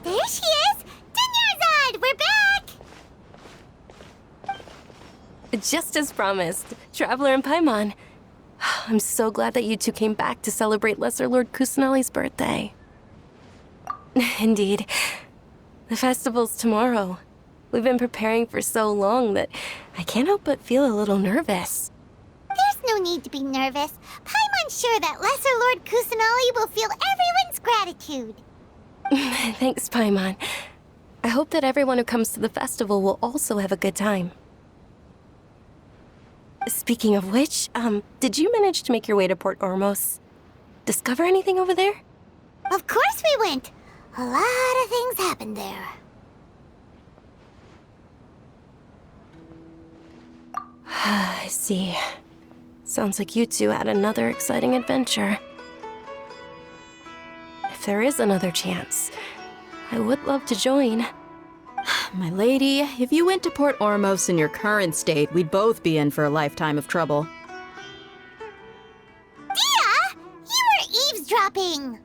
There she is! Dunyarzad, we're back! Just as promised, Traveler and Paimon. I'm so glad that you two came back to celebrate Lesser Lord Kusanali's birthday. Indeed. The festival's tomorrow. We've been preparing for so long that I can't help but feel a little nervous. There's no need to be nervous. Paimon's sure that Lesser Lord Kusanali will feel everyone's gratitude. Thanks, Paimon. I hope that everyone who comes to the festival will also have a good time. Speaking of which, did you manage to make your way to Port Ormos? Discover anything over there? Of course we went. A lot of things happened there. I see. Sounds like you two had another exciting adventure. If there is another chance, I would love to join. My lady, if you went to Port Ormos in your current state, we'd both be in for a lifetime of trouble. Dia! You were eavesdropping!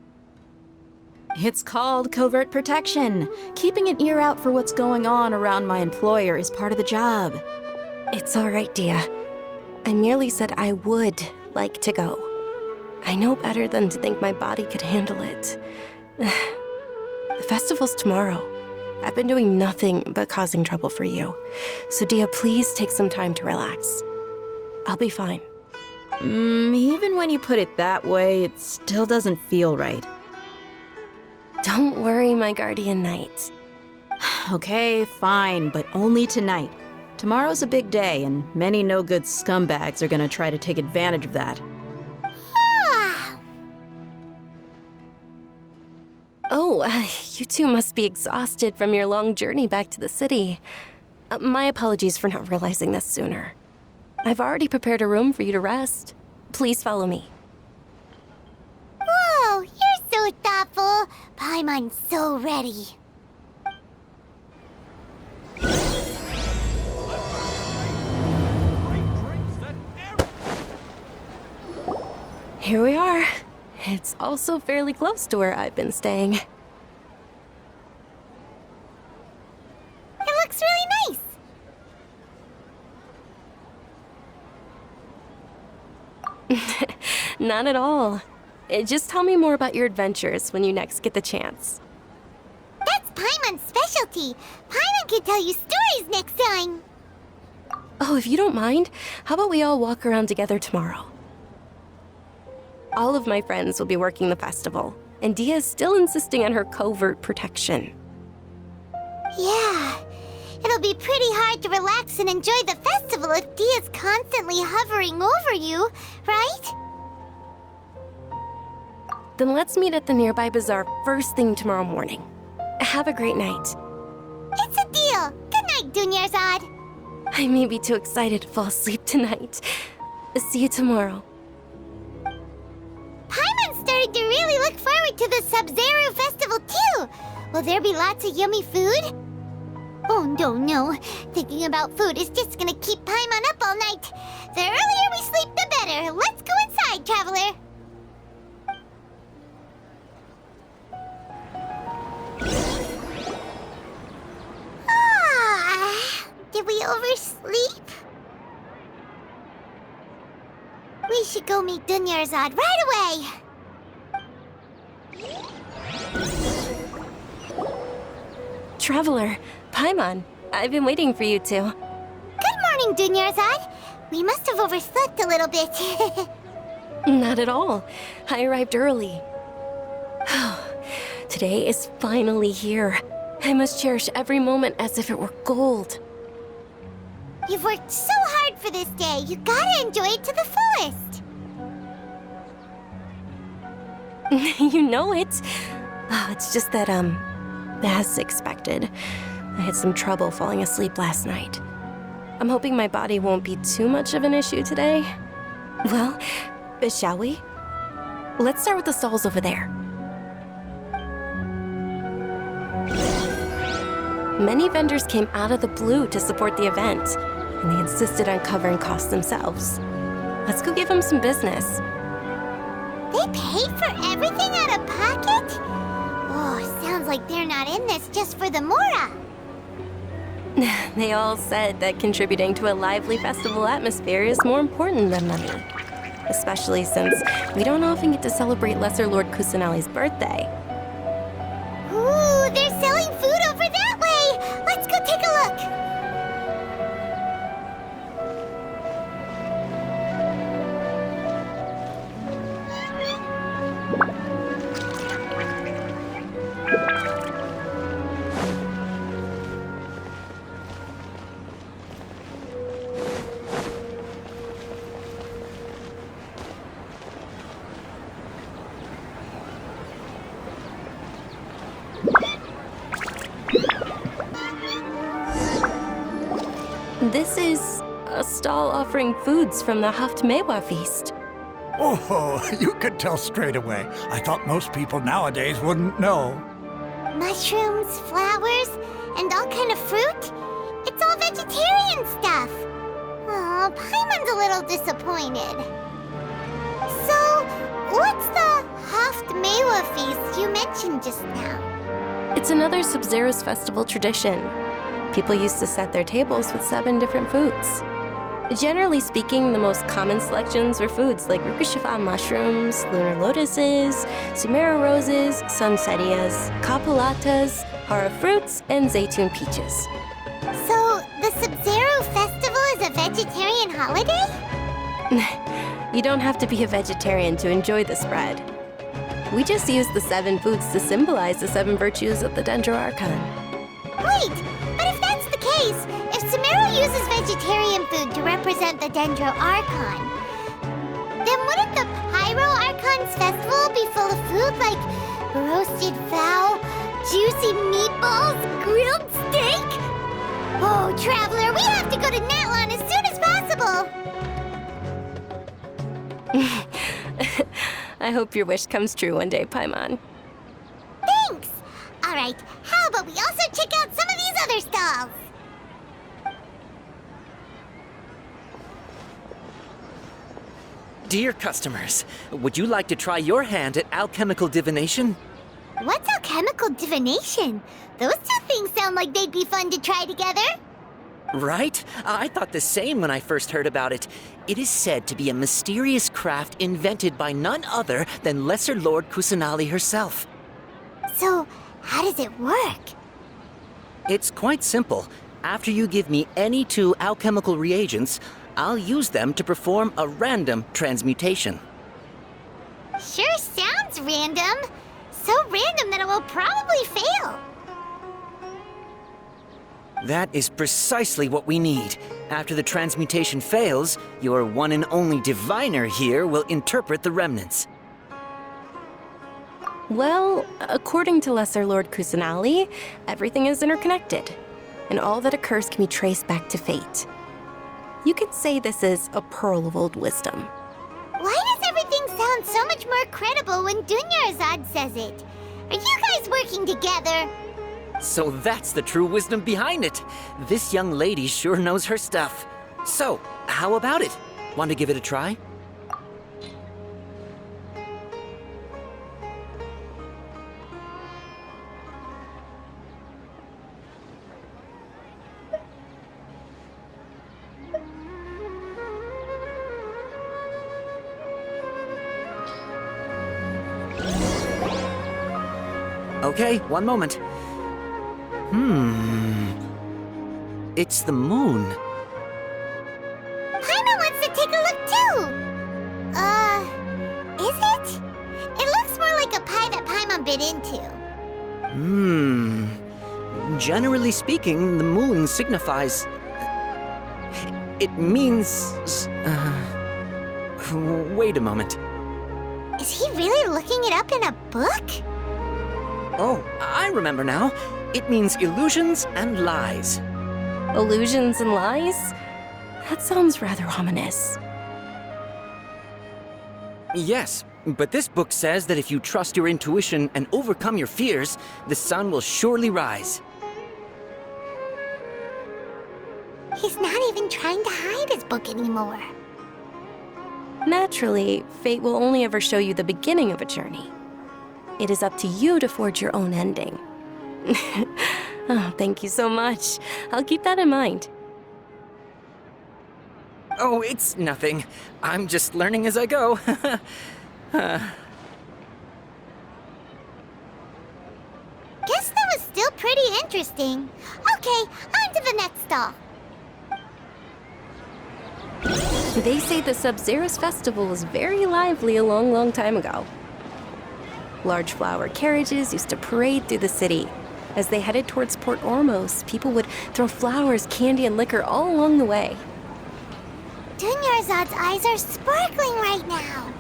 It's called covert protection. Keeping an ear out for what's going on around my employer is part of the job. It's all right, Dia. I merely said I would like to go. I know better than to think my body could handle it. The festival's tomorrow. I've been doing nothing but causing trouble for you. So Dia, please take some time to relax. I'll be fine. Even when you put it that way, it still doesn't feel right. Don't worry, my guardian knight. Okay, fine, but only tonight. Tomorrow's a big day, and many no-good scumbags are gonna try to take advantage of that. Ah! Oh, you two must be exhausted from your long journey back to the city. My apologies for not realizing this sooner. I've already prepared a room for you to rest. Please follow me. Whoa, you're so thoughtful. Paimon's so ready. Here we are. It's also fairly close to where I've been staying. It looks really nice. Not at all. Just tell me more about your adventures when you next get the chance. That's Paimon's specialty. Paimon can tell you stories next time. Oh, if you don't mind, how about we all walk around together tomorrow? All of my friends will be working the festival, and Dia is still insisting on her covert protection. Yeah, it'll be pretty hard to relax and enjoy the festival if Dia's constantly hovering over you, right? Then let's meet at the nearby bazaar first thing tomorrow morning. Have a great night. It's a deal. Good night, Dunyarzad. I may be too excited to fall asleep tonight. See you tomorrow. Paimon's starting to really look forward to the Sub-Zero festival too. Will there be lots of yummy food? Oh, no. Thinking about food is just gonna keep Paimon up all night. The earlier we sleep, the better. Let's go inside, Traveler. Did we oversleep? We should go meet Dunyarzad right away. Traveler, Paimon, I've been waiting for you two. Good morning, Dunyarzad. We must have overslept a little bit. Not at all. I arrived early. Today is finally here. I must cherish every moment as if it were gold. You've worked so hard for this day. You gotta enjoy it to the fullest. You know it. Oh, it's just that, as expected, I had some trouble falling asleep last night. I'm hoping my body won't be too much of an issue today. Well, shall we? Let's start with the stalls over there. Many vendors came out of the blue to support the event, and they insisted on covering costs themselves. Let's go give them some business. They paid for everything out of pocket? Oh, sounds sounds like they're not in this just for the Mora. They all said that contributing to a lively festival atmosphere is more important than money. Especially since we don't often get to celebrate Lesser Lord Kusanali's birthday. Ooh, they're selling food over that way! Let's go take a look! This is a stall offering foods from the Haftmewa feast. Oh, you could tell straight away. I thought most people nowadays wouldn't know. Mushrooms, flowers, and all kind of fruit? It's all vegetarian stuff. Oh, Paimon's a little disappointed. So, what's the Haftmewa feast you mentioned just now? It's another Sub-Zero's festival tradition. People used to set their tables with 7 different foods. Generally speaking, the most common selections were foods like Rukashifa mushrooms, lunar lotuses, Sumera roses, sunsettias, kapulatas, hara fruits, and zaytun peaches. So, the Sub-Zero festival is a vegetarian holiday? You don't have to be a vegetarian to enjoy the spread. We just use the 7 foods to symbolize the 7 virtues of the Dendro Archon. Wait, but if that's the case, if Sumero uses vegetarian food to represent the Dendro Archon, then wouldn't the Pyro Archon's festival be full of food like roasted fowl, juicy meatballs, grilled steak? Oh, Traveler, we have to go to Natlan as soon as possible! I hope your wish comes true one day, Paimon. Thanks! Alright, how about we also check out some of these other stalls? Dear customers, would you like to try your hand at alchemical divination? What's alchemical divination? Those two things sound like they'd be fun to try together. Right? I thought the same when I first heard about it. It is said to be a mysterious craft invented by none other than Lesser Lord Kusanali herself. So, how does it work? It's quite simple. After you give me any 2 alchemical reagents, I'll use them to perform a random transmutation. Sure sounds random. So random that it will probably fail. That is precisely what we need. After the transmutation fails, your one and only diviner here will interpret the remnants. Well, according to Lesser Lord Kusanali, everything is interconnected, and all that occurs can be traced back to fate. You could say this is a pearl of old wisdom. Why does everything sound so much more credible when Dunyarzad says it? Are you guys working together? So that's the true wisdom behind it. This young lady sure knows her stuff. So, how about it? Want to give it a try? Okay, one moment. It's the moon. Paimon wants to take a look too! Is it? It looks more like a pie that Paimon bit into. Generally speaking, the moon signifies... It means... Wait a moment. Is he really looking it up in a book? Oh, I remember now. It means illusions and lies. Illusions and lies? That sounds rather ominous. Yes, but this book says that if you trust your intuition and overcome your fears, the sun will surely rise. He's not even trying to hide his book anymore. Naturally, fate will only ever show you the beginning of a journey. It is up to you to forge your own ending. Oh, thank you so much. I'll keep that in mind. Oh, it's nothing. I'm just learning as I go. Guess that was still pretty interesting. Okay, on to the next stall. They say the Sub-Zero's festival was very lively a long, long time ago. Large flower carriages used to parade through the city. As they headed towards Port Ormos, people would throw flowers, candy, and liquor all along the way. Dunyarzad's eyes are sparkling right now.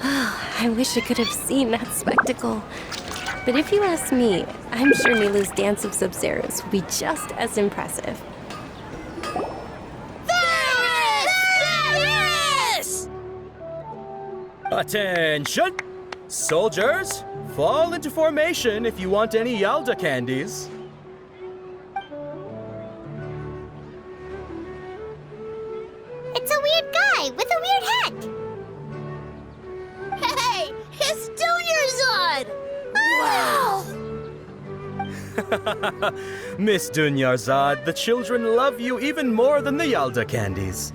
I wish I could have seen that spectacle. But if you ask me, I'm sure Nilu's dance of Sub-Zeros will be just as impressive. Attention! Soldiers, fall into formation if you want any Yalda candies. It's a weird guy with a weird hat. Hey, it's Dunyarzad! Wow! Miss Dunyarzad, the children love you even more than the Yalda candies.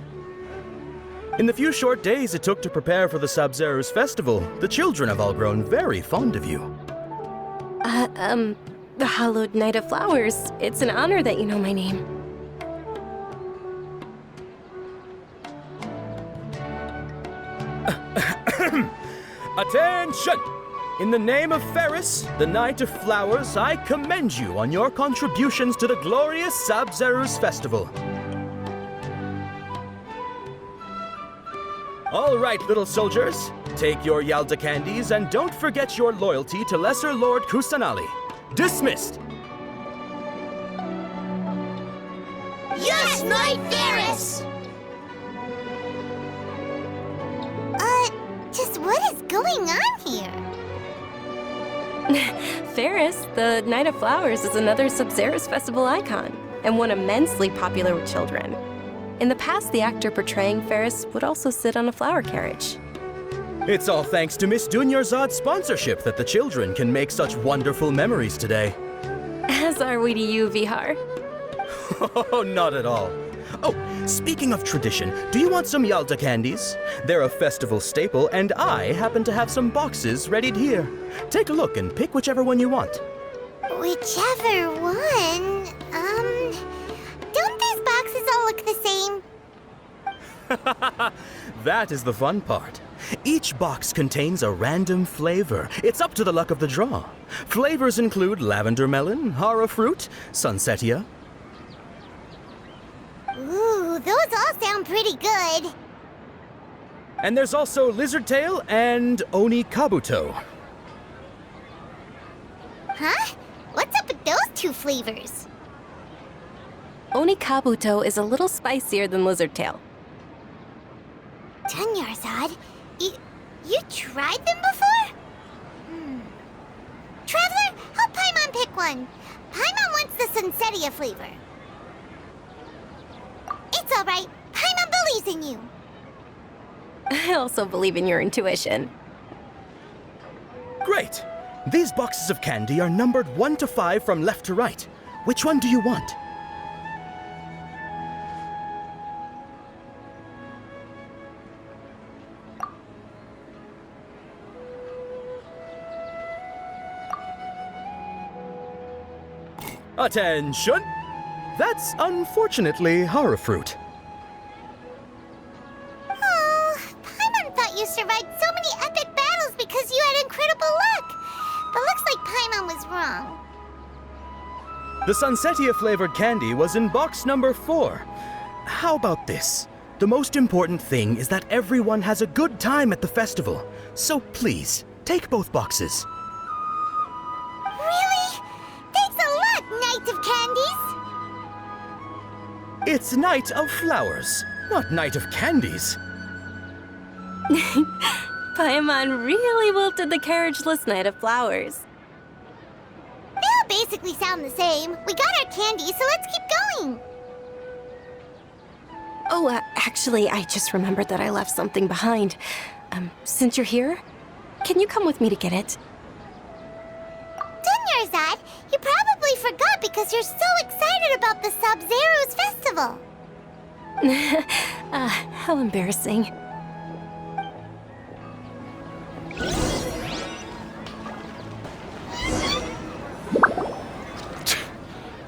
In the few short days it took to prepare for the Sub-Zero's festival, the children have all grown very fond of you. The Hallowed Knight of Flowers. It's an honor that you know my name. Attention! In the name of Ferris, the Knight of Flowers, I commend you on your contributions to the glorious Sub-Zero's festival. All right, little soldiers, take your Yalda candies and don't forget your loyalty to Lesser Lord Kusanali. Dismissed! Yes, Knight Ferris! Just what is going on here? Ferris, the Knight of Flowers, is another Sub-Zero's festival icon, and one immensely popular with children. In the past, the actor portraying Ferris would also sit on a flower carriage. It's all thanks to Miss Dunyarzad's sponsorship that the children can make such wonderful memories today. As are we to you, Vihar. Oh, not at all. Oh, speaking of tradition, do you want some Yalda candies? They're a festival staple, and I happen to have some boxes readied here. Take a look and pick whichever one you want. Whichever one. Don't these boxes all look the same? That is the fun part. Each box contains a random flavor. It's up to the luck of the draw. Flavors include lavender melon, hara fruit, sunsetia. Ooh, those all sound pretty good. And there's also lizard tail and oni kabuto. Huh? What's up with those two flavors? Oni Kabuto is a little spicier than Lizard Tail. Dunyarzad, you tried them before? Traveler, help Paimon pick one. Paimon wants the Sunsetia flavor. It's all right. Paimon believes in you. I also believe in your intuition. Great! These boxes of candy are numbered 1 to 5 from left to right. Which one do you want? Attention! That's unfortunately hara fruit. Oh, Paimon thought you survived so many epic battles because you had incredible luck. But looks like Paimon was wrong. The Sunsetia flavored candy was in box number 4. How about this? The most important thing is that everyone has a good time at the festival. So please, take both boxes. Really? Thanks a lot, Knight of Candies. It's Knight of Flowers, not Knight of Candies. Paimon really wilted the carriageless Knight of Flowers. They all basically sound the same. We got our candy, so let's keep going. Oh, actually, I just remembered that I left something behind. Since you're here, can you come with me to get it? Dunyarzad, You probably forgot because you're so excited about the Sub-Zero's festival. How embarrassing.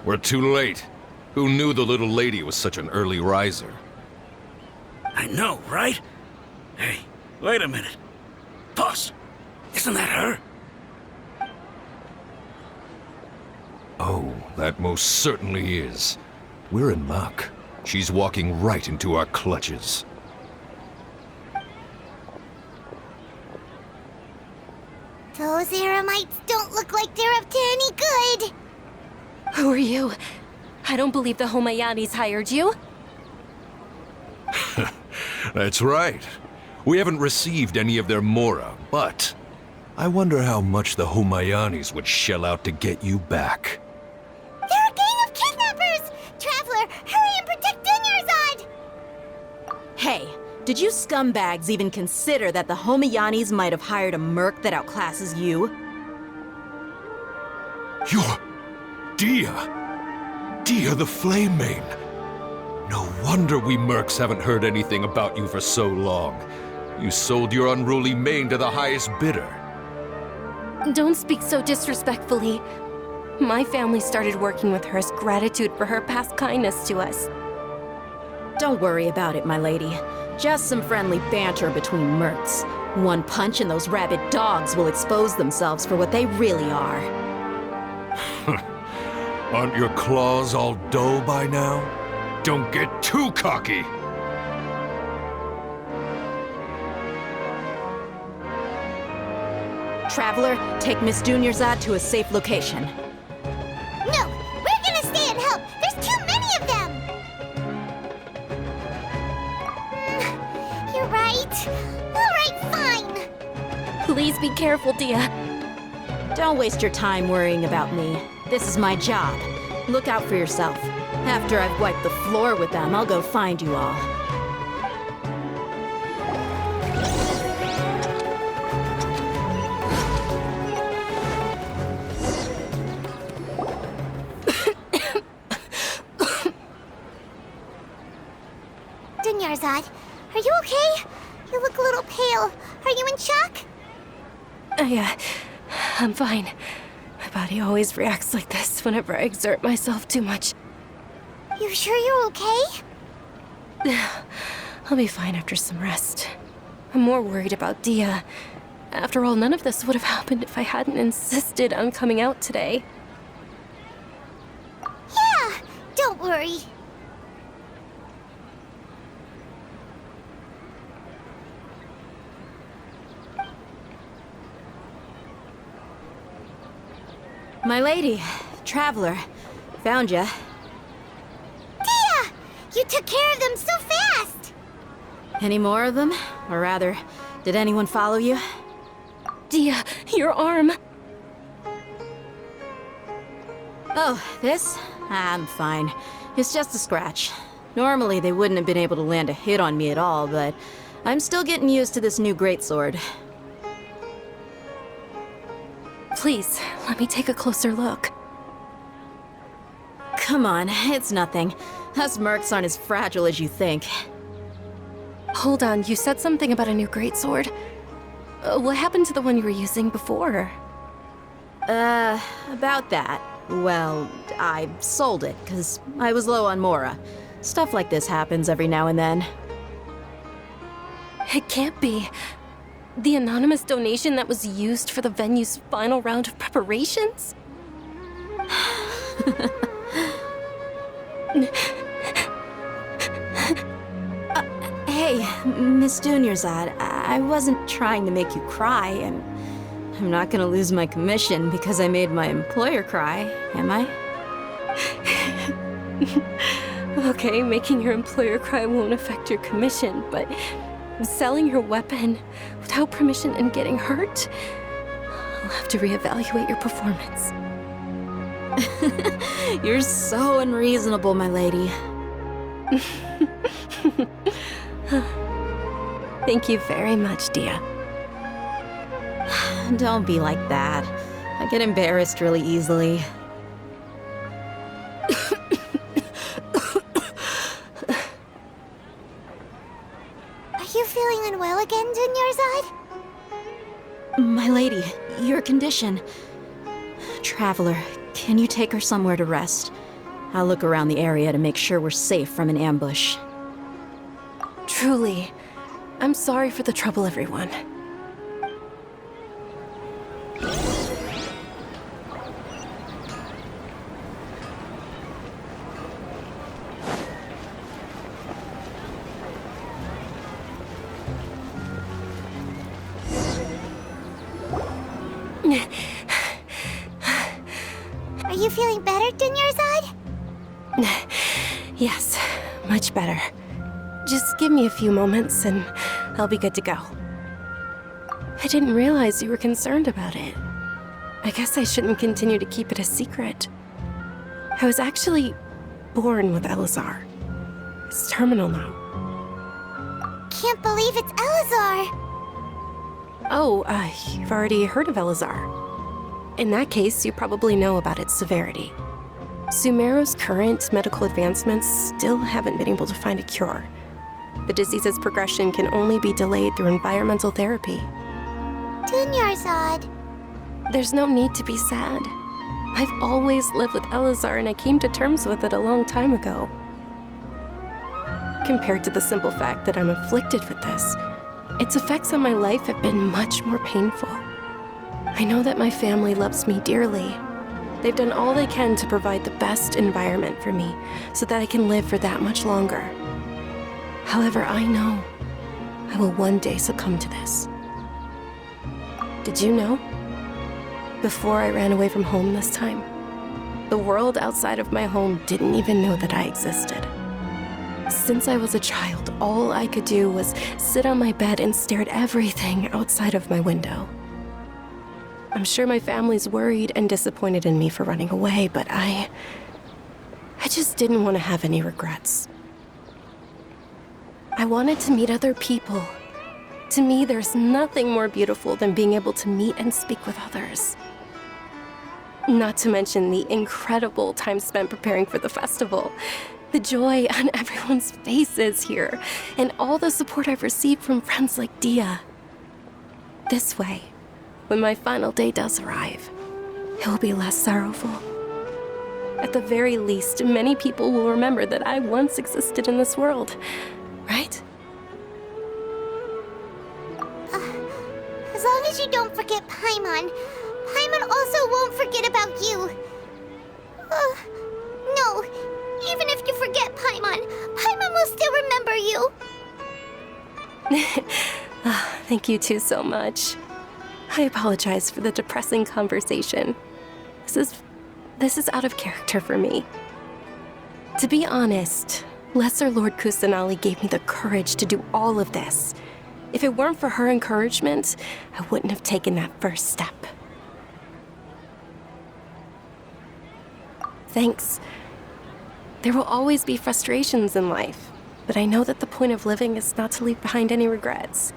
We're too late. Who knew the little lady was such an early riser? I know, right? Hey, wait a minute. Boss, isn't that her? Oh, that most certainly is. We're in luck. She's walking right into our clutches. Those Eremites don't look like they're up to any good. Who are you? I don't believe the Homayanis hired you. That's right. We haven't received any of their mora, but I wonder how much the Homayanis would shell out to get you back. They're a gang of kidnappers! Traveler, hurry and protect Dunyarzad! Hey, did you scumbags even consider that the Homayanis might have hired a merc that outclasses you? You're... Dia! Dia the Flame Mane! No wonder we mercs haven't heard anything about you for so long. You sold your unruly mane to the highest bidder. Don't speak so disrespectfully. My family started working with her as gratitude for her past kindness to us. Don't worry about it, my lady. Just some friendly banter between mercs. One punch and those rabid dogs will expose themselves for what they really are. Aren't your claws all dull by now? Don't get too cocky! Traveler, take Miss Dunyarzad to a safe location. No, we're gonna stay and help. There's too many of them. You're right. All right, fine. Please be careful, Dia. Don't waste your time worrying about me. This is my job. Look out for yourself. After I've wiped the floor with them, I'll go find you all. Dunyarzad, are you okay? You look a little pale. Are you in shock? I'm fine. My body always reacts like this whenever I exert myself too much. You sure you're okay? I'll be fine after some rest. I'm more worried about Dia. After all, none of this would have happened if I hadn't insisted on coming out today. Yeah, don't worry. My lady, Traveler, found ya. Dia! You took care of them so fast! Any more of them? Or rather, did anyone follow you? Dia, your arm! Oh, this? I'm fine. It's just a scratch. Normally, they wouldn't have been able to land a hit on me at all, but I'm still getting used to this new greatsword. Please, let me take a closer look. Come on, it's nothing. Us mercs aren't as fragile as you think. Hold on, you said something about a new greatsword. What happened to the one you were using before? About that. Well, I sold it, because I was low on mora. Stuff like this happens every now and then. It can't be. The anonymous donation that was used for the venue's final round of preparations? Hey, Miss Dunyarzad, I wasn't trying to make you cry, and I'm not gonna lose my commission because I made my employer cry, am I? Okay, making your employer cry won't affect your commission, but selling your weapon without permission and getting hurt? I'll have to reevaluate your performance. You're so unreasonable, my lady. Thank you very much, Dia. Don't be like that. I get embarrassed really easily. feeling well again, Dunyarzad? My lady, your condition. Traveler, can you take her somewhere to rest? I'll look around the area to make sure we're safe from an ambush. Truly, I'm sorry for the trouble, everyone. Are you feeling better, Dunyarzad? Yes, much better. Just give me a few moments and I'll be good to go. I didn't realize you were concerned about it. I guess I shouldn't continue to keep it a secret. I was actually born with Elazar. It's terminal now. Can't believe it's Elazar! Oh, you've already heard of Elazar. In that case, you probably know about its severity. Sumeru's current medical advancements still haven't been able to find a cure. The disease's progression can only be delayed through environmental therapy. Dunyarzad. There's no need to be sad. I've always lived with Elazar and I came to terms with it a long time ago. Compared to the simple fact that I'm afflicted with this, its effects on my life have been much more painful. I know that my family loves me dearly. They've done all they can to provide the best environment for me so that I can live for that much longer. However, I know I will one day succumb to this. Did you know? Before I ran away from home this time, the world outside of my home didn't even know that I existed. Since I was a child, all I could do was sit on my bed and stare at everything outside of my window. I'm sure my family's worried and disappointed in me for running away, but I just didn't want to have any regrets. I wanted to meet other people. To me, there's nothing more beautiful than being able to meet and speak with others. Not to mention the incredible time spent preparing for the festival. The joy on everyone's faces here, and all the support I've received from friends like Dia. This way, when my final day does arrive, it will be less sorrowful. At the very least, many people will remember that I once existed in this world, right? As long as you don't forget Paimon, Paimon also won't forget about you. No, even if you forget Paimon, Paimon will still remember you. Thank you two so much. I apologize for the depressing conversation. This is out of character for me. To be honest, Lesser Lord Kusanali gave me the courage to do all of this. If it weren't for her encouragement, I wouldn't have taken that first step. Thanks. There will always be frustrations in life, but I know that the point of living is not to leave behind any regrets.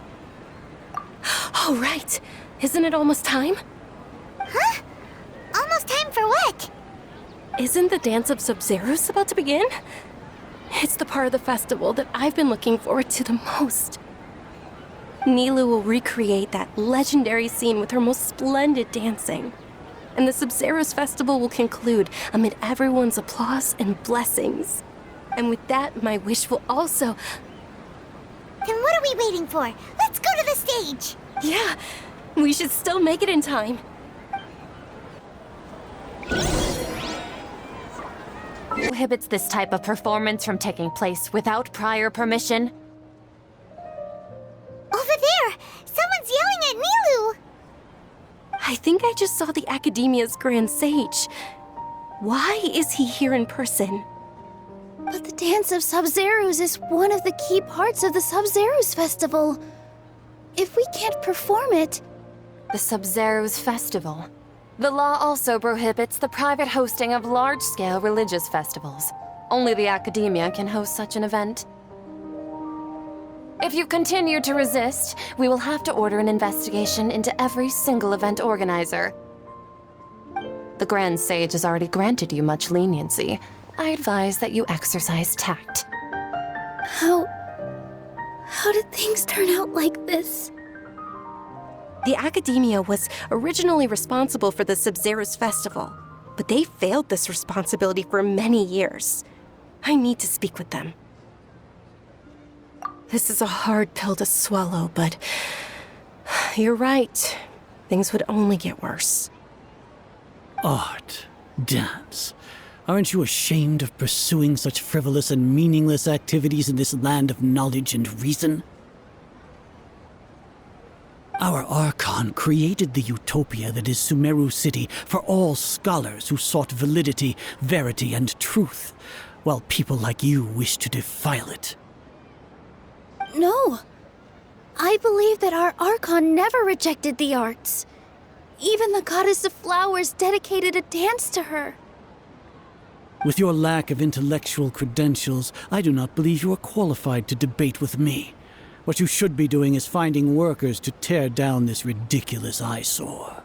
Oh, right! Isn't it almost time? Huh? Almost time for what? Isn't the Dance of Sub-Zeros about to begin? It's the part of the festival that I've been looking forward to the most. Nilu will recreate that legendary scene with her most splendid dancing. And the Sub-Zeros festival will conclude amid everyone's applause and blessings. And with that, my wish will also... Then what are we waiting for? Let's go to the stage! Yeah, we should still make it in time. Prohibits this type of performance from taking place without prior permission. Over there! Someone's yelling at Nilu! I think I just saw the Academia's Grand Sage. Why is he here in person? But the Dance of Sub-Zeros is one of the key parts of the Sub-Zeros festival. If we can't perform it... The Sub-Zeros Festival. The law also prohibits the private hosting of large-scale religious festivals. Only the Academia can host such an event. If you continue to resist, we will have to order an investigation into every single event organizer. The Grand Sage has already granted you much leniency. I advise that you exercise tact. How did things turn out like this? The Academia was originally responsible for the Sub-Zero's festival, but they failed this responsibility for many years. I need to speak with them. This is a hard pill to swallow, but you're right. Things would only get worse. Art, dance. Aren't you ashamed of pursuing such frivolous and meaningless activities in this land of knowledge and reason? Our Archon created the utopia that is Sumeru City for all scholars who sought validity, verity, and truth, while people like you wish to defile it. No. I believe that our Archon never rejected the arts. Even the goddess of flowers dedicated a dance to her. With your lack of intellectual credentials, I do not believe you are qualified to debate with me. What you should be doing is finding workers to tear down this ridiculous eyesore.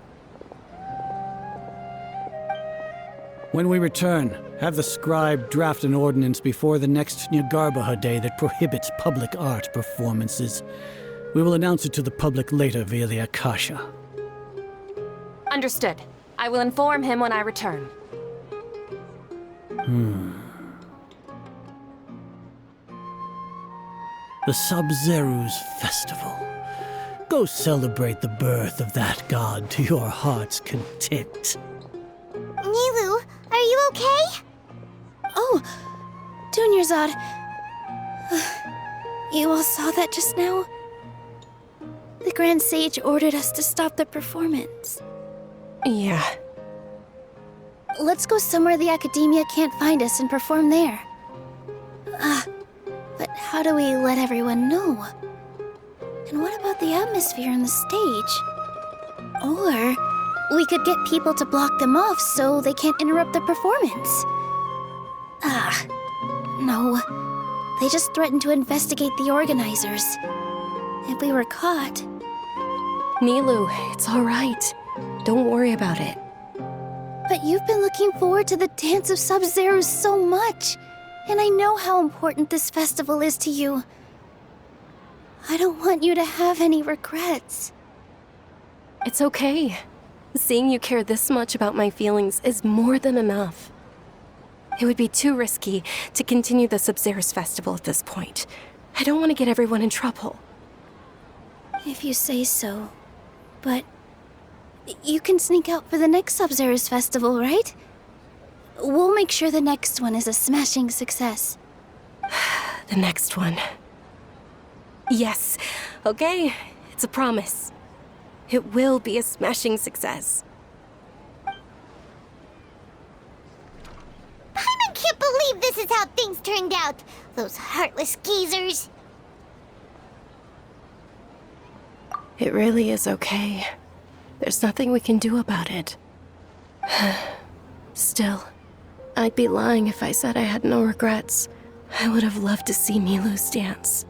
When we return, have the scribe draft an ordinance before the next Nyargarbaha Day that prohibits public art performances. We will announce it to the public later via the Akasha. Understood. I will inform him when I return. The Sub-Zeru's festival. Go celebrate the birth of that god to your heart's content. Nilu, are you okay? Oh, Dunyarzad. You all saw that just now? The Grand Sage ordered us to stop the performance. Yeah. Let's go somewhere the Academia can't find us and perform there. But how do we let everyone know? And what about the atmosphere on the stage? Or we could get people to block them off so they can't interrupt the performance. No. They just threatened to investigate the organizers. If we were caught... Nilu, it's all right. Don't worry about it. But you've been looking forward to the Dance of Sub-Zero so much. And I know how important this festival is to you. I don't want you to have any regrets. It's okay. Seeing you care this much about my feelings is more than enough. It would be too risky to continue the Sub-Zero's festival at this point. I don't want to get everyone in trouble. If you say so. But you can sneak out for the next Sub-Zero's festival, right? We'll make sure the next one is a smashing success. The next one. Yes. Okay. It's a promise. It will be a smashing success. I can't believe this is how things turned out. Those heartless geezers. It really is okay. There's nothing we can do about it. Still, I'd be lying if I said I had no regrets. I would have loved to see Nilu's dance.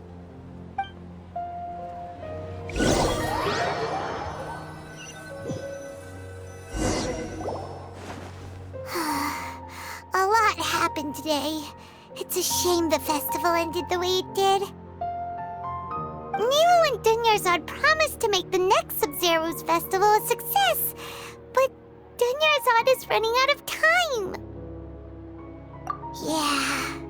A lot happened today. It's a shame the festival ended the way it did. Nilu and Dunyarzad promised to make the next Sub-Zero's festival a success, but Dunyarzad is running out of time. Yeah.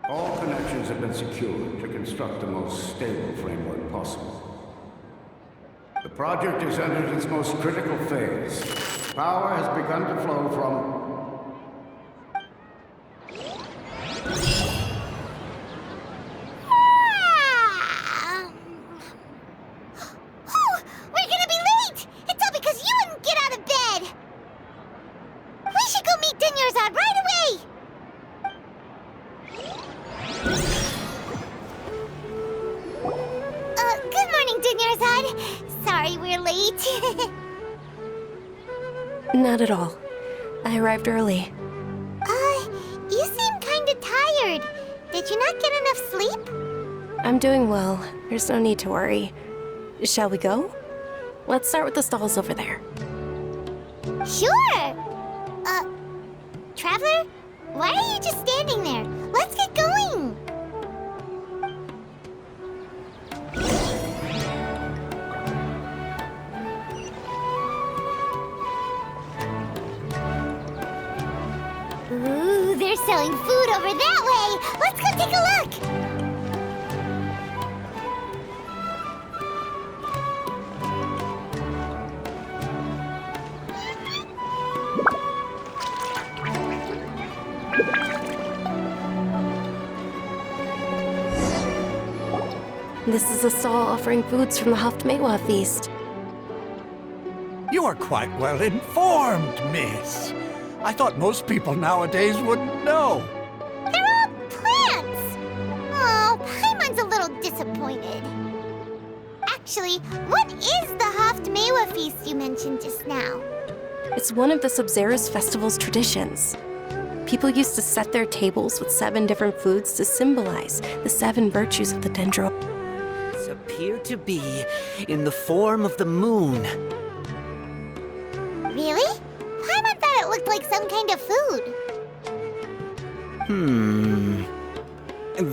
All connections have been secured to construct the most stable framework possible. The project has entered its most critical phase. Power has begun to flow from... Oh, we're gonna be late! It's all because you wouldn't get out of bed! We should go meet Dunyarzad right away! Good morning, Dunyarzad. Sorry we're late. Not at all. I arrived early. You seem kinda tired. Did you not get enough sleep? I'm doing well. There's no need to worry. Shall we go? Let's start with the stalls over there. Sure! Traveler? Why are you just standing there? Let's get going! Ooh, they're selling food over that way! Let's go take a look! This is a stall offering foods from the Haftmewa feast. You are quite well informed, miss. I thought most people nowadays wouldn't know. They're all plants! Oh, Paimon's a little disappointed. Actually, what is the Haftmewa feast you mentioned just now? It's one of the Sub-Zerus festival's traditions. People used to set their tables with 7 different foods to symbolize the 7 virtues of the Dendro. Appear to be in the form of the moon. Really? Paimon thought it looked like some kind of food.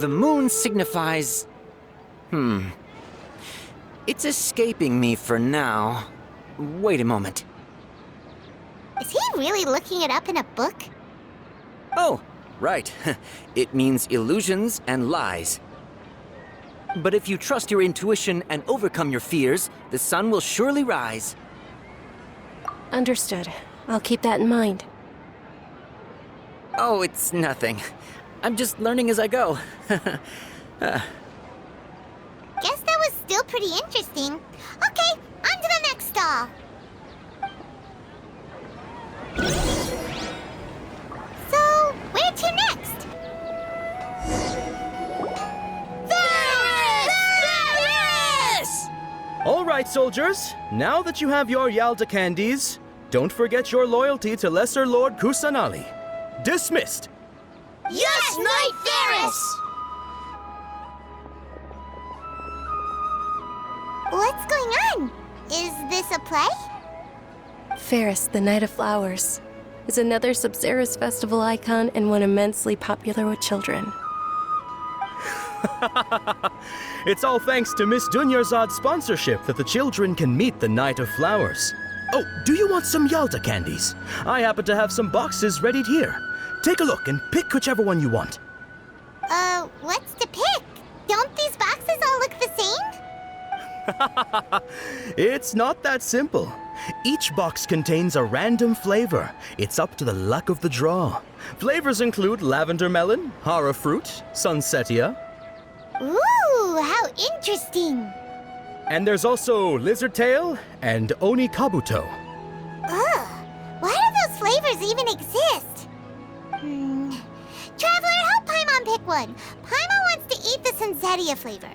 The moon signifies... It's escaping me for now. Wait a moment. Is he really looking it up in a book? Oh, right. It means illusions and lies. But if you trust your intuition and overcome your fears, the sun will surely rise. Understood. I'll keep that in mind. Oh, it's nothing. I'm just learning as I go. Guess that was still pretty interesting. Okay, on to the next stall. So, where to next? All right, soldiers. Now that you have your Yalda candies, don't forget your loyalty to Lesser Lord Kusanali. Dismissed. Yes, Knight Ferris! What's going on? Is this a play? Ferris, the Night of Flowers, is another Sub-Zerus festival icon and one immensely popular with children. It's all thanks to Miss Dunyarzad's sponsorship that the children can meet the Night of Flowers. Oh, do you want some Yalda candies? I happen to have some boxes readied here. Take a look and pick whichever one you want. What's to pick? Don't these boxes all look the same? It's not that simple. Each box contains a random flavor. It's up to the luck of the draw. Flavors include lavender melon, hara fruit, sunsetia. Ooh, how interesting! And there's also lizard tail and oni kabuto. Ugh, why do those flavors even exist? Traveler, help Paimon pick one. Paimon wants to eat the sunsetia flavor.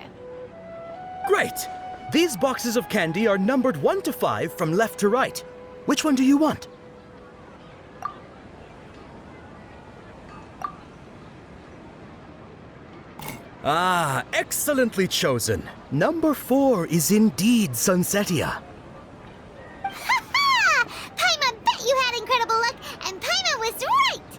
Great! These boxes of candy are numbered 1 to 5 from left to right. Which one do you want? Ah, excellently chosen. Number 4 is indeed sunsetia. Ha-ha! Paimon bet you had incredible luck, and Paimon was right!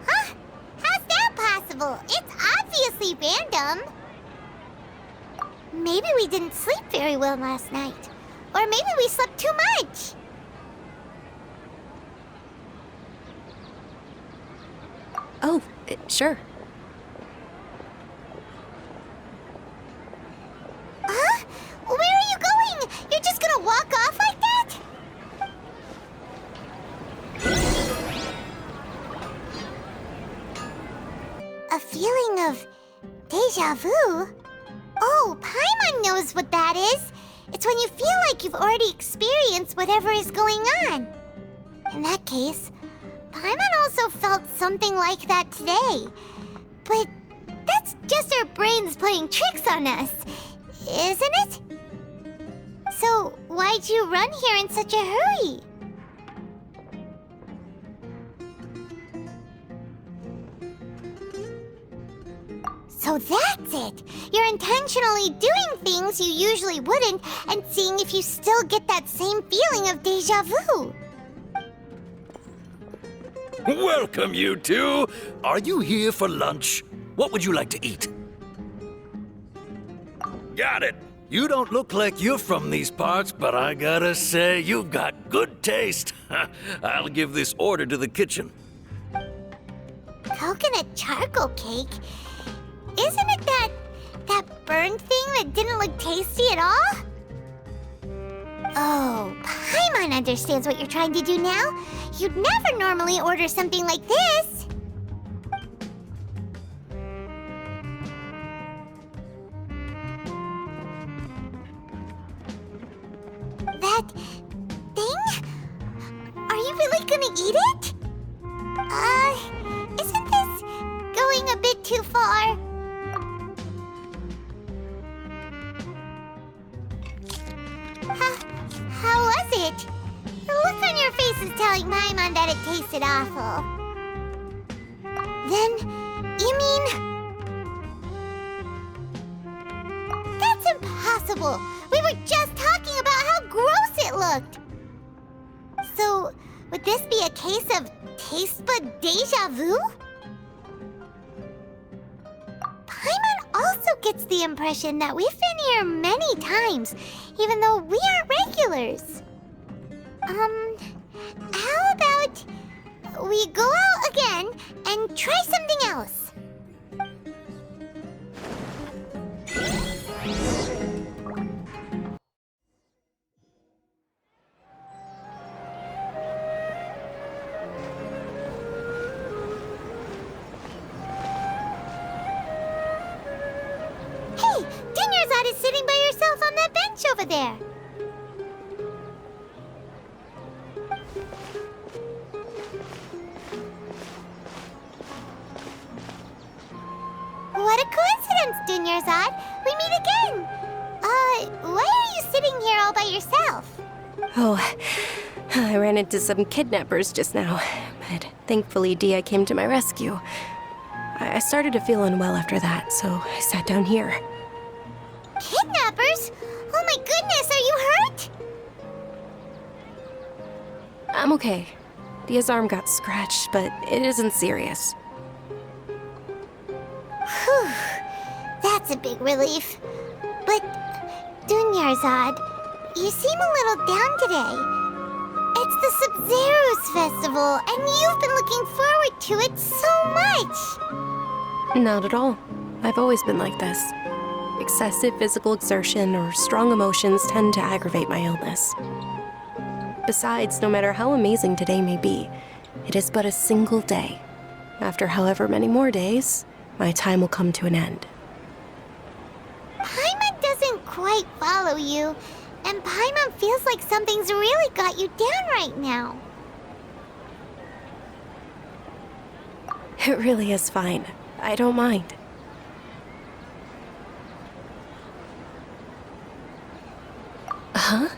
Huh? How's that possible? It's obviously random. Maybe we didn't sleep very well last night. Or maybe we slept too much. Oh, sure. Huh? Where are you going? You're just gonna walk off like that? A feeling of deja vu? Oh, Paimon knows what that is. It's when you feel like you've already experienced whatever is going on. In that case, Paimon also felt something like that today. But that's just our brains playing tricks on us, isn't it? So, why'd you run here in such a hurry? So that's it! You're intentionally doing things you usually wouldn't and seeing if you still get that same feeling of deja vu. Welcome, you two. Are you here for lunch? What would you like to eat? Got it. You don't look like you're from these parts, but I gotta say, you've got good taste. I'll give this order to the kitchen. Coconut charcoal cake? Isn't it that burned thing that didn't look tasty at all? Oh, Paimon understands what you're trying to do now. You'd never normally order something like this. That thing? Are you really gonna eat it? Isn't this going a bit too far? How was it? The look on your face is telling Paimon that it tasted awful. Then, you mean... That's impossible! We were just talking about how gross it looked! So, would this be a case of taste bud deja vu? Paimon also gets the impression that we've been here many times, even though we aren't regulars. How about we go out again and try something else? Hey, Dinyarzad is sitting by yourself on that bench over there. What a coincidence, Dinyarzad. We meet again. Why are you sitting here all by yourself? Oh, I ran into some kidnappers just now, but thankfully Dia came to my rescue. I started to feel unwell after that, so I sat down here. Kidnappers? Oh my goodness, are you hurt? I'm okay. Dia's arm got scratched, but it isn't serious. Whew, that's a big relief. But, Dinyarzad, you seem a little down today. It's the Sub-Zero's festival, and you've been looking forward to it so much. Not at all. I've always been like this. Excessive physical exertion or strong emotions tend to aggravate my illness. Besides, no matter how amazing today may be, it is but a single day. After however many more days, my time will come to an end. Paimon doesn't quite follow you, and Paimon feels like something's really got you down right now. It really is fine. I don't mind. Huh?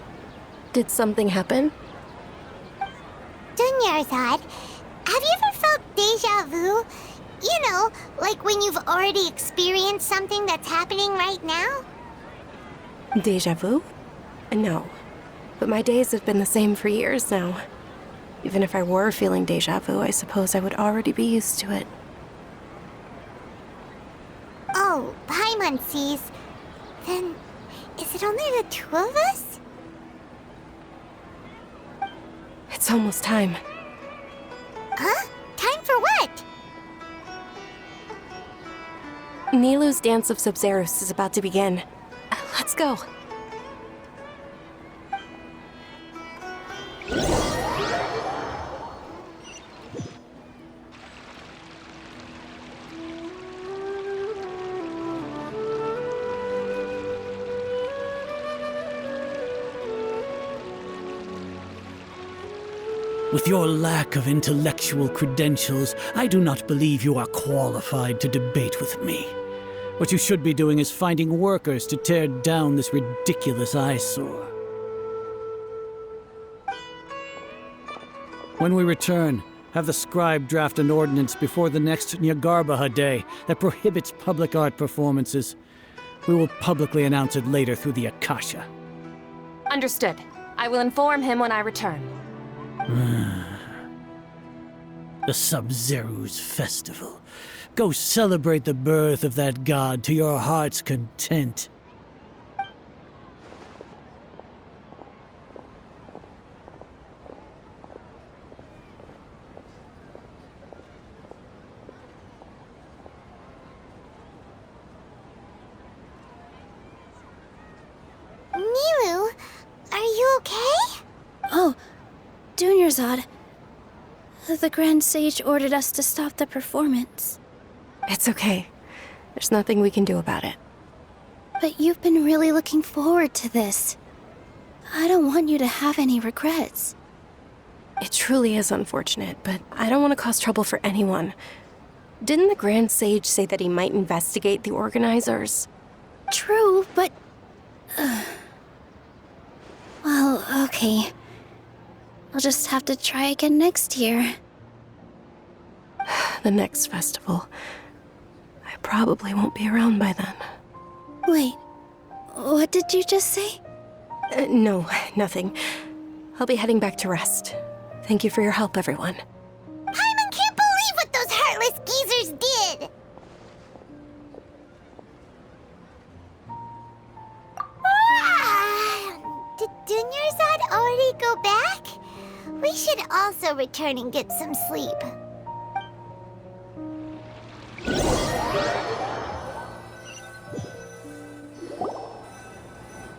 Did something happen? Dinyarzad, have you ever felt deja vu? You know, like when you've already experienced something that's happening right now? Deja vu? No. But my days have been the same for years now. Even if I were feeling deja vu, I suppose I would already be used to it. Oh, Paimon sees. Then, is it only the two of us? It's almost time. Huh? Time for what? Nilou's Dance of Sub-Zeros is about to begin. Let's go. With your lack of intellectual credentials, I do not believe you are qualified to debate with me. What you should be doing is finding workers to tear down this ridiculous eyesore. When we return, Have the scribe draft an ordinance before the next Nyargarbaha Day that prohibits public art performances. We will publicly announce it later through the Akasha. Understood. I will inform him when I return. The Sub-Zeru's festival. Go celebrate the birth of that god to your heart's content. Nilu, are you okay? Oh, Dunyarzad. The Grand Sage ordered us to stop the performance. It's okay. There's nothing we can do about it. But you've been really looking forward to this. I don't want you to have any regrets. It truly is unfortunate, but I don't want to cause trouble for anyone. Didn't the Grand Sage say that he might investigate the organizers? True, but... Well, okay. I'll just have to try again next year. The next festival. I probably won't be around by then. Wait, what did you just say? No, nothing. I'll be heading back to rest. Thank you for your help, everyone. Paimon can't believe what those heartless geezers did! Did Dunyarzad already go back? We should also return and get some sleep.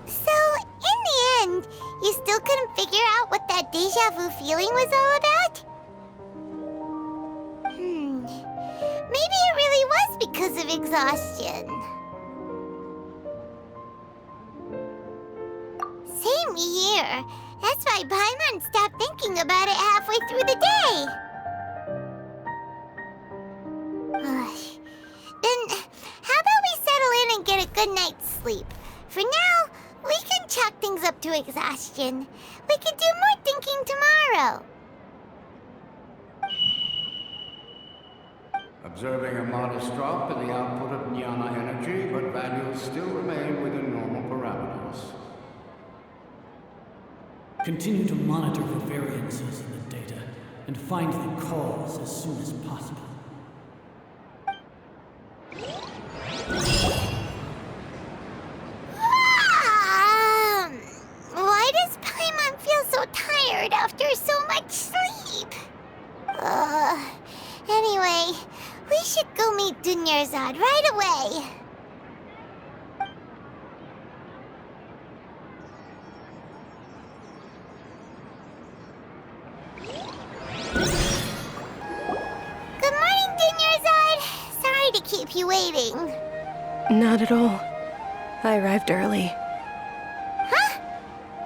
So, in the end, you still couldn't figure out what that deja vu feeling was all about? Maybe it really was because of exhaustion. Same here. That's why Paimon stopped thinking about it halfway through the day. Then, how about we settle in and get a good night's sleep? For now, we can chalk things up to exhaustion. We can do more thinking tomorrow. Observing a modest drop in the output of Jnana energy, but values still remain within normal parameters. Continue to monitor for variances in the data and find the cause as soon as possible. Why does Paimon feel so tired after so much sleep? Anyway, we should go meet Dunyarzad right away. Good morning, Dunyarzad. Sorry to keep you waiting. Not at all. I arrived early. Huh?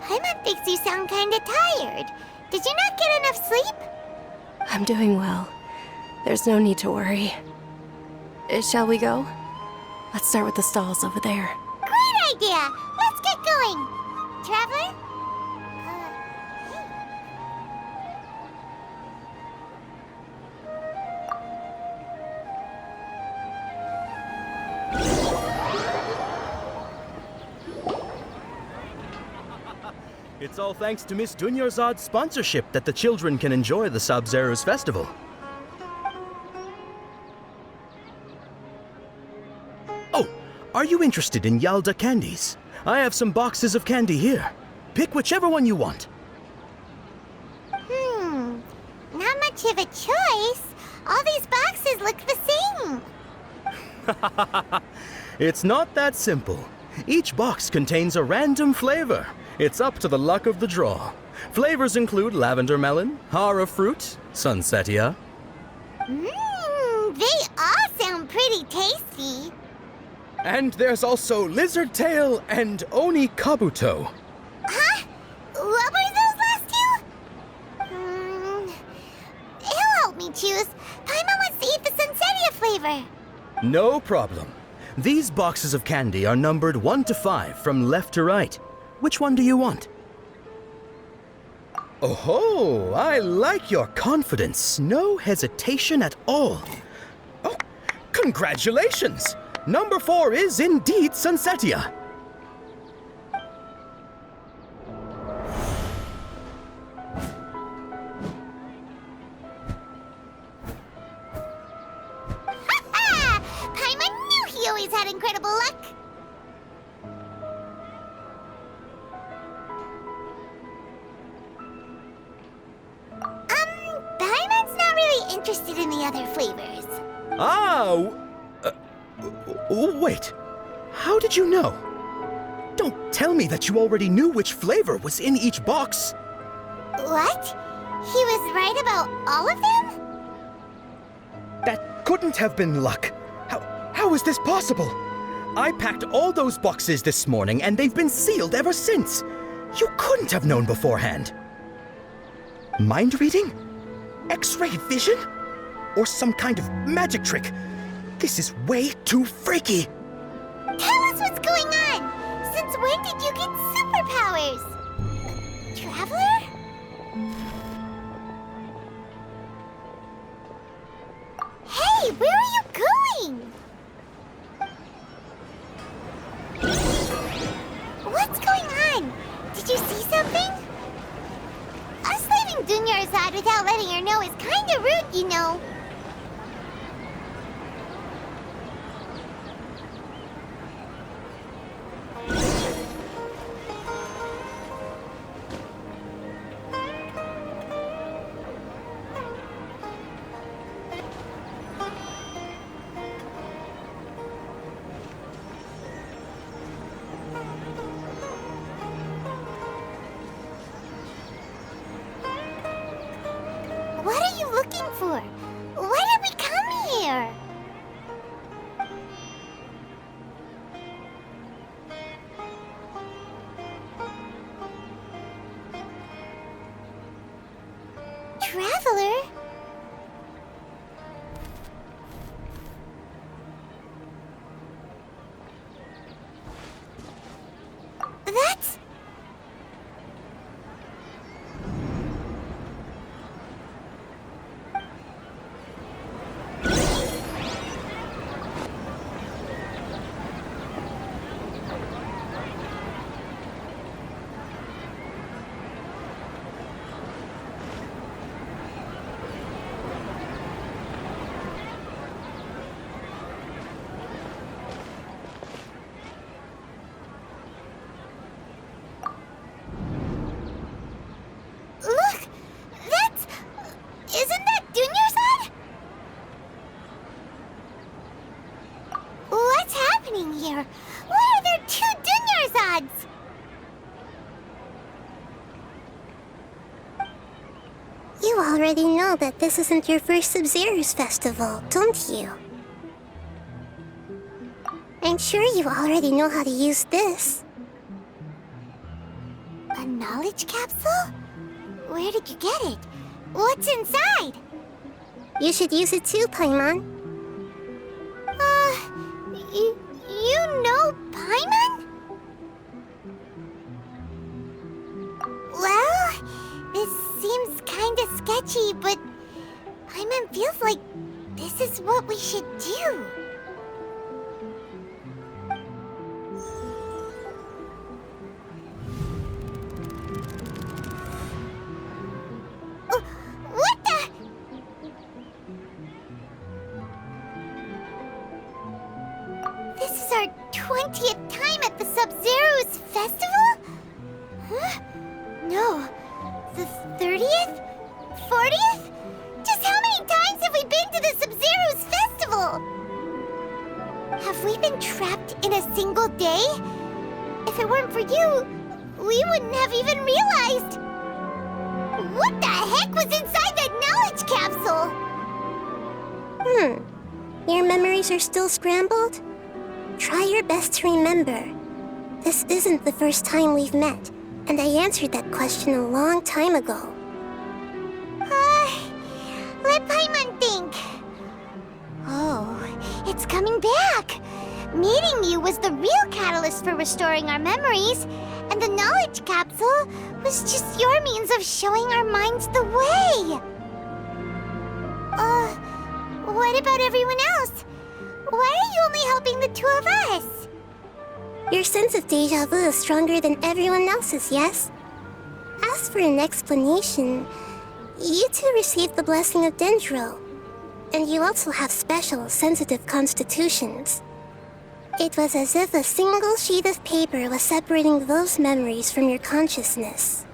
Paimon thinks you sound kinda tired. Did you not get enough sleep? I'm doing well. There's no need to worry. Shall we go? Let's start with the stalls over there. Great idea! Let's get going! Traveler? It's all thanks to Miss Dunyarzad's sponsorship that the children can enjoy the Sub-Zeru's festival. Oh, are you interested in Yalda candies? I have some boxes of candy here. Pick whichever one you want. Not much of a choice. All these boxes look the same. It's not that simple. Each box contains a random flavor. It's up to the luck of the draw. Flavors include lavender melon, hara fruit, sunsetia. They all sound pretty tasty. And there's also lizard tail and oni kabuto. Huh? What were those last two? He'll help me choose. Paimon wants to eat the sunsetia flavor. No problem. These boxes of candy are numbered 1 to 5 from left to right. Which one do you want? Oh, I like your confidence. No hesitation at all. Oh, congratulations! Number 4 is indeed Sunsetia. Ha! Paimon knew he always had incredible luck. Paimon's not really interested in the other flavors. Wait. How did you know? Don't tell me that you already knew which flavor was in each box. What? He was right about all of them? That couldn't have been luck. How is this possible? I packed all those boxes this morning and they've been sealed ever since. You couldn't have known beforehand. Mind reading? X-ray vision? Or some kind of magic trick? This is way too freaky. Tell us what's going on. Since when did you get superpowers? Traveler? Hey, where are you going? What's going on? Did you see something? Us leaving Dunyarzad without letting her know is kinda rude, you know. What are you looking for? Why did we come here? Traveler? That's... Look! That's... Isn't that Dunyarzad? What's happening here? Why are there 2 Dunyarzads? You already know that this isn't your first Sub-Zero's festival, don't you? I'm sure you already know how to use this. A knowledge capsule? Where did you get it? What's inside? You should use it too, Paimon. You know Paimon? Well, this seems kinda sketchy, but Paimon feels like this is what we should do. What the? This is our 20th time at the Sub-Zero's festival? Huh? No. The 30th? 40th? Just how many times have we been to the Sub-Zero's festival? Have we been trapped in a single day? If it weren't for you, we wouldn't have even realized. What the heck was inside that knowledge capsule? Your memories are still scrambled? Try your best to remember. This isn't the first time we've met, and I answered that question a long time ago. Let Paimon think. Oh, it's coming back. Meeting you was the real catalyst for restoring our memories, and And the knowledge capsule was just your means of showing our minds the way. What about everyone else? Why are you only helping the two of us? Your sense of deja vu is stronger than everyone else's, yes? As for an explanation, you two received the blessing of Dendro, and you also have special, sensitive constitutions. It was as if a single sheet of paper was separating those memories from your consciousness.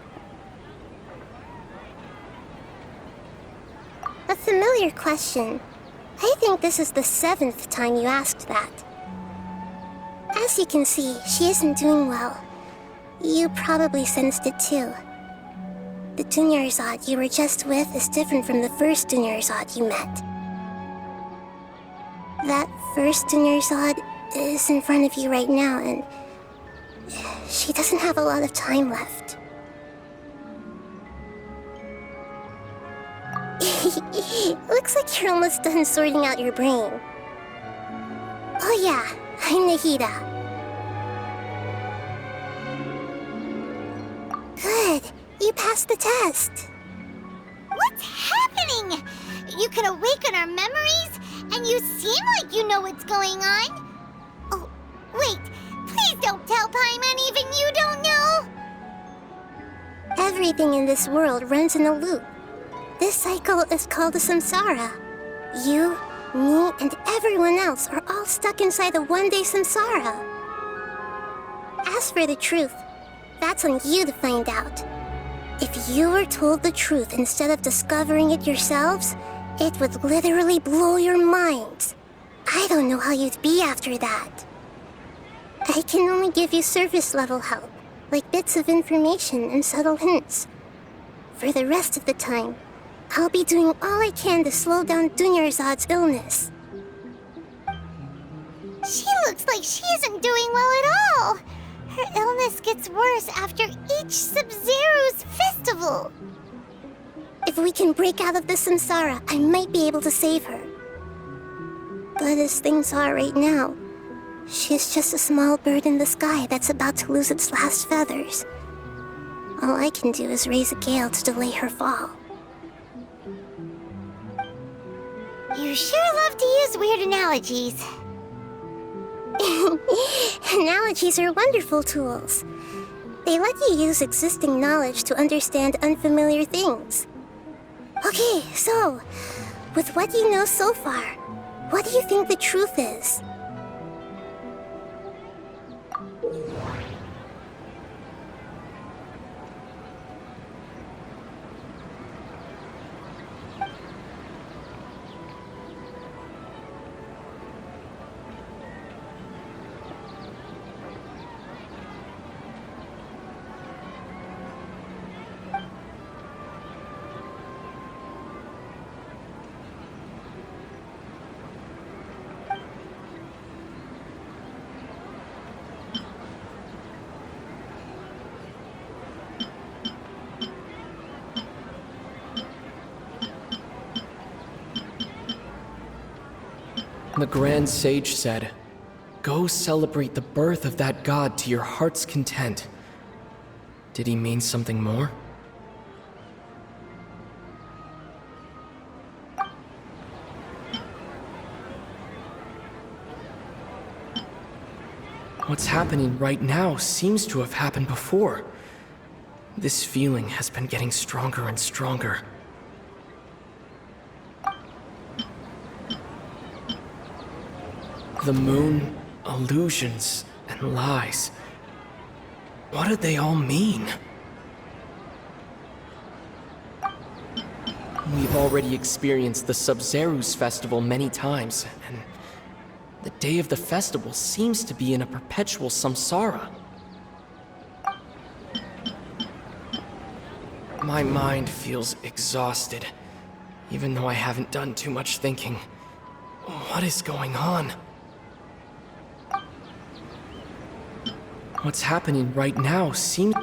A familiar question. I think this is the 7th time you asked that. As you can see, she isn't doing well. You probably sensed it too. The Dunyarzad you were just with is different from the first Dunyarzad you met. That first Dunyarzad is in front of you right now, and she doesn't have a lot of time left. Looks like you're almost done sorting out your brain. Oh yeah, I'm Nahida. Good, you passed the test. What's happening? You can awaken our memories, and you seem like you know what's going on. Oh, wait, please don't tell Paimon even you don't know. Everything in this world runs in a loop. This cycle is called a samsara. You, me, and everyone else are all stuck inside a one-day samsara. As for the truth, that's on you to find out. If you were told the truth instead of discovering it yourselves, it would literally blow your minds. I don't know how you'd be after that. I can only give you surface-level help, like bits of information and subtle hints. For the rest of the time, I'll be doing all I can to slow down Dunyarzad's illness. She looks like she isn't doing well at all. Her illness gets worse after each Sub-Zero's festival. If we can break out of the samsara, I might be able to save her. But as things are right now, she's just a small bird in the sky that's about to lose its last feathers. All I can do is raise a gale to delay her fall. You sure love to use weird analogies. Analogies are wonderful tools. They let you use existing knowledge to understand unfamiliar things. Okay, so, with what you know so far, what do you think the truth is? The Grand Sage said, "Go celebrate the birth of that god to your heart's content." Did he mean something more? What's happening right now seems to have happened before. This feeling has been getting stronger and stronger. The moon, illusions, and lies. What do they all mean? We've already experienced the Sub-Zero's festival many times, and the day of the festival seems to be in a perpetual samsara. My mind feels exhausted, even though I haven't done too much thinking. What is going on? What's happening right now seems...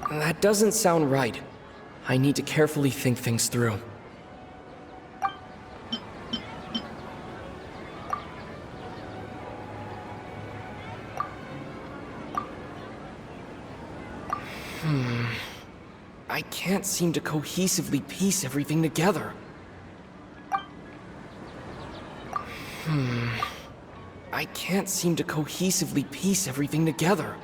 That doesn't sound right. I need to carefully think things through. I can't seem to cohesively piece everything together. I can't seem to cohesively piece everything together.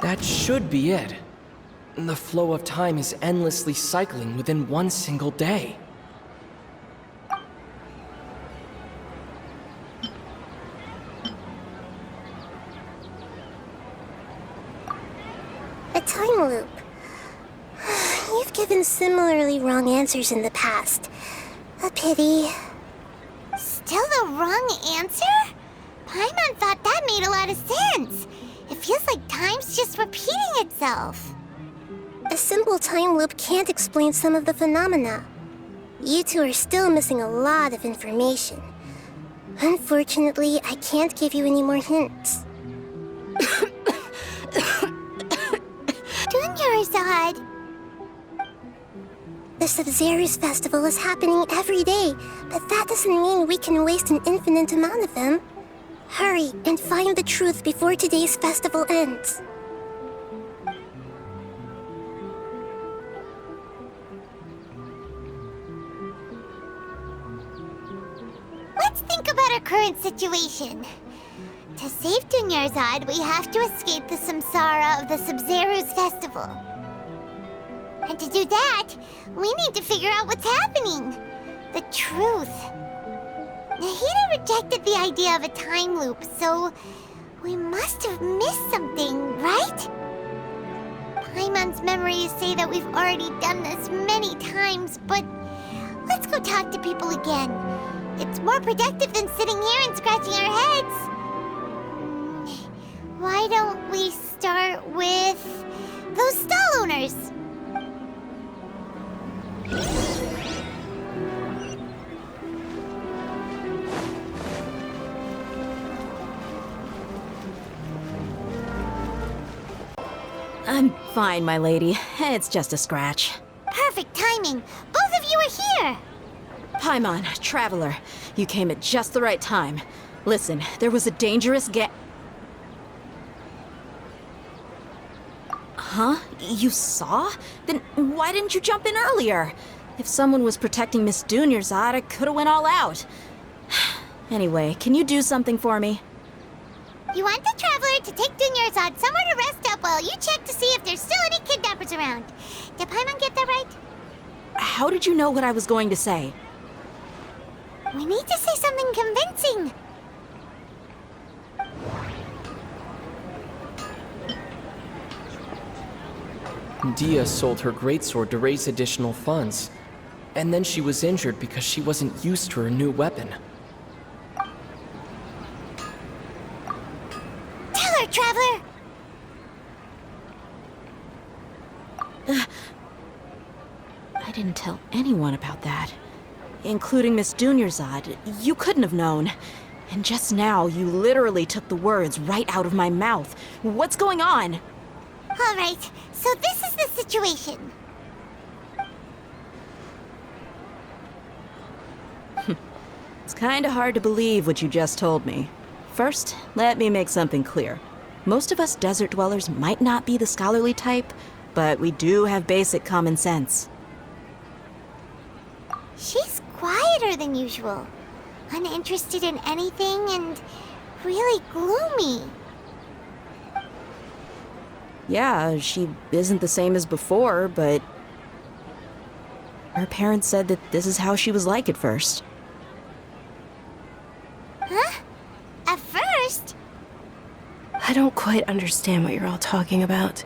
That should be it. The flow of time is endlessly cycling within one single day. A time loop. You've given similarly wrong answers in the past. A pity. Still the wrong answer? Paimon thought that made a lot of sense. It feels like time's just repeating itself. A simple time loop can't explain some of the phenomena. You two are still missing a lot of information. Unfortunately, I can't give you any more hints. Dunyarzad. The Sub-Zero's festival is happening every day, but that doesn't mean we can waste an infinite amount of them. Hurry and find the truth before today's festival ends. Let's think about our current situation. To save Dunyarzad, we have to escape the samsara of the Sub-Zero's festival. And to do that, we need to figure out what's happening. The truth. Nahida rejected the idea of a time loop, so we must have missed something, right? Paimon's memories say that we've already done this many times, but let's go talk to people again. It's more productive than sitting here and scratching our heads. Why don't we start with those stall owners? I'm fine, my lady. It's just a scratch. Perfect timing. Both of you are here. Paimon, Traveler, you came at just the right time. Listen, there was a dangerous Huh? You saw? Then why didn't you jump in earlier? If someone was protecting Miss Dunyarzad, I could have went all out. Anyway, can you do something for me? You want the Traveler to take Dunyarzad somewhere to rest up while you check to see if there's still any kidnappers around. Did Paimon get that right? How did you know what I was going to say? We need to say something convincing. Dia sold her greatsword to raise additional funds. And then she was injured because she wasn't used to her new weapon. Tell her, Traveler! I didn't tell anyone about that. Including Miss Dunyarzad. You couldn't have known. And just now, you literally took the words right out of my mouth. What's going on? All right, so this is the situation. It's kinda hard to believe what you just told me. First, let me make something clear. Most of us desert dwellers might not be the scholarly type, but we do have basic common sense. She's quieter than usual, uninterested in anything, and really gloomy. Yeah, she isn't the same as before, but her parents said that this is how she was like at first. Huh? At first? I don't quite understand what you're all talking about.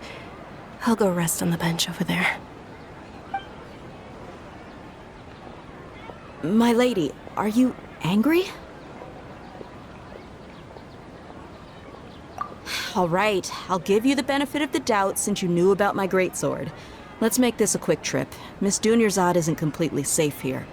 I'll go rest on the bench over there. My lady, are you angry? All right, I'll give you the benefit of the doubt since you knew about my greatsword. Let's make this a quick trip. Miss Dunyarzad isn't completely safe here.